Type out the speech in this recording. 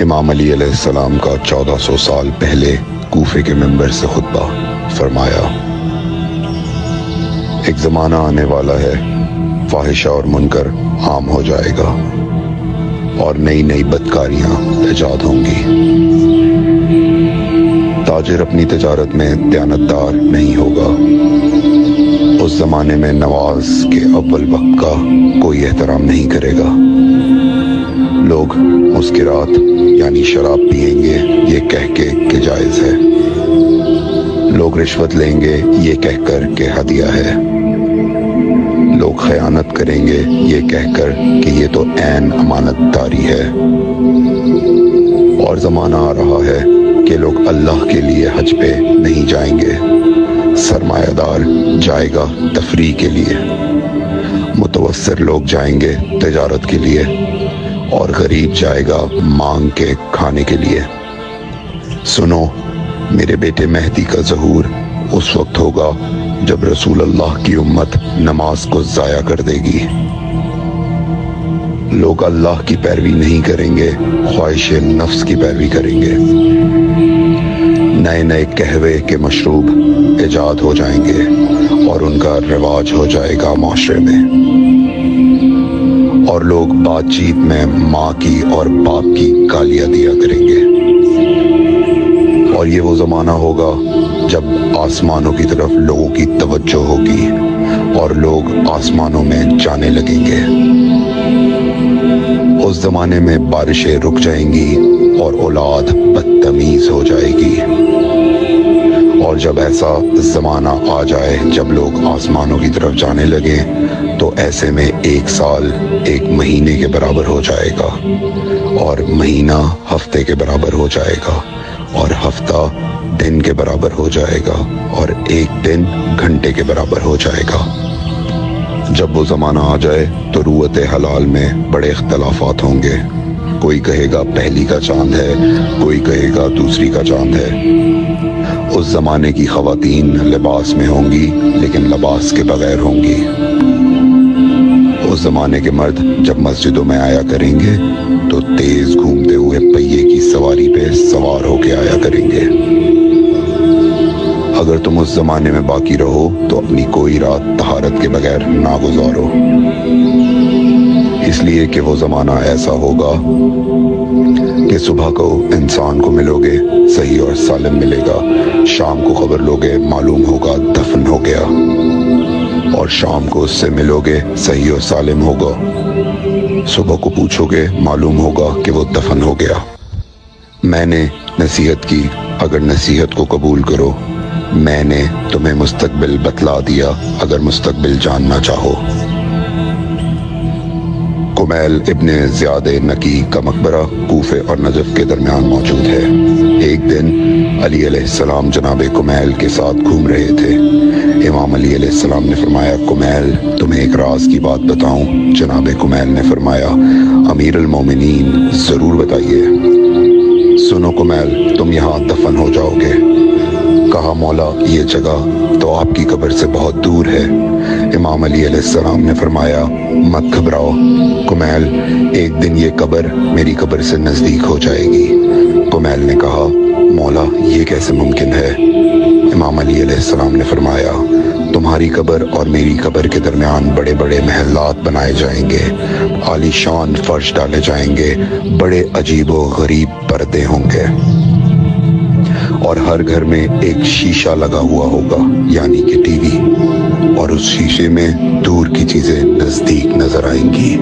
امام علی علیہ السلام کا 1400 سال پہلے کوفے کے منبر سے خطبہ فرمایا، ایک زمانہ آنے والا ہے، فاحشہ اور منکر عام ہو جائے گا اور نئی نئی بدکاریاں ایجاد ہوں گی۔ تاجر اپنی تجارت میں دیانتدار نہیں ہوگا۔ اس زمانے میں نماز کے اول وقت کا کوئی احترام نہیں کرے گا۔ لوگ مسکرات یعنی شراب پئیں گے یہ کہہ کے کہ جائز ہے۔ لوگ رشوت لیں گے یہ کہہ کر کہ ہدیہ ہے۔ لوگ خیانت کریں گے یہ کہہ کر کہ یہ تو عین امانت داری ہے۔ اور زمانہ آ رہا ہے کہ لوگ اللہ کے لیے حج پہ نہیں جائیں گے، سرمایہ دار جائے گا تفریح کے لیے، متوسر لوگ جائیں گے تجارت کے لیے، اور غریب جائے گا مانگ کے کھانے کے لیے۔ سنو، میرے بیٹے مہدی کا ظہور اس وقت ہوگا جب رسول اللہ کی امت نماز کو ضائع کر دے گی۔ لوگ اللہ کی پیروی نہیں کریں گے، خواہش نفس کی پیروی کریں گے۔ نئے نئے قہوے کے مشروب ایجاد ہو جائیں گے اور ان کا رواج ہو جائے گا معاشرے میں، اور لوگ بات چیت میں ماں کی اور باپ کی گالیاں دیا کریں گے۔ اور یہ وہ زمانہ ہوگا جب آسمانوں کی طرف لوگوں کی توجہ ہوگی اور لوگ آسمانوں میں جانے لگیں گے۔ اس زمانے میں بارشیں رک جائیں گی اور اولاد بدتمیز ہو جائے گی۔ اور جب ایسا زمانہ آ جائے جب لوگ آسمانوں کی طرف جانے لگیں تو ایسے میں ایک سال ایک مہینے کے برابر ہو جائے گا، اور مہینہ ہفتے کے برابر ہو جائے گا، اور ہفتہ دن کے برابر ہو جائے گا، اور ایک دن گھنٹے کے برابر ہو جائے گا۔ جب وہ زمانہ آ جائے تو روت حلال میں بڑے اختلافات ہوں گے۔ کوئی کہے گا پہلی کا چاند ہے، کوئی کہے گا دوسری کا چاند ہے۔ اس زمانے کی خواتین لباس میں ہوں گی لیکن لباس کے بغیر ہوں گی۔ اس زمانے کے مرد جب مسجدوں میں آیا کریں گے تو تیز گھومتے ہوئے پہیے کی سواری پہ سوار ہو کے آیا کریں گے۔ اگر تم اس زمانے میں باقی رہو تو اپنی کوئی رات طہارت کے بغیر نہ گزارو، اس لیے کہ وہ زمانہ ایسا ہوگا کہ صبح کو انسان کو ملو گے صحیح اور سالم ملے گا، شام کو خبر لوگے معلوم ہوگا دفن ہو گیا، اور شام کو اس سے ملو گے صحیح اور سالم ہوگا، صبح کو پوچھو گے معلوم ہوگا کہ وہ دفن ہو گیا۔ میں نے نصیحت کی، اگر نصیحت کو قبول کرو، میں نے تمہیں مستقبل بتلا دیا اگر مستقبل جاننا چاہو۔ کمیل ابن زیاد نکی کا مقبرہ کوفے اور نجف کے درمیان موجود ہے۔ ایک دن علی علیہ السلام جناب کمیل کے ساتھ گھوم رہے تھے۔ امام علی علیہ السلام نے فرمایا، کمیل تمہیں ایک راز کی بات بتاؤں؟ جناب کمیل نے فرمایا، امیر المومنین ضرور بتائیے۔ سنو کمیل، تم یہاں دفن ہو جاؤ گے۔ کہا، مولا یہ جگہ تو آپ کی قبر سے بہت دور ہے۔ امام علی علیہ السلام نے فرمایا، مت گھبراؤ کمیل، ایک دن یہ قبر میری قبر سے نزدیک ہو جائے گی۔ کمیل نے کہا، مولا یہ کیسے ممکن ہے؟ امام علی علیہ السلام نے فرمایا، تمہاری قبر اور میری قبر کے درمیان بڑے بڑے محلات بنائے جائیں گے، عالی شان فرش ڈالے جائیں گے، بڑے عجیب و غریب پردے ہوں گے، اور ہر گھر میں ایک شیشہ لگا ہوا ہوگا یعنی کہ ٹی وی، اور اس شیشے میں دور کی چیزیں نزدیک نظر آئیں گی۔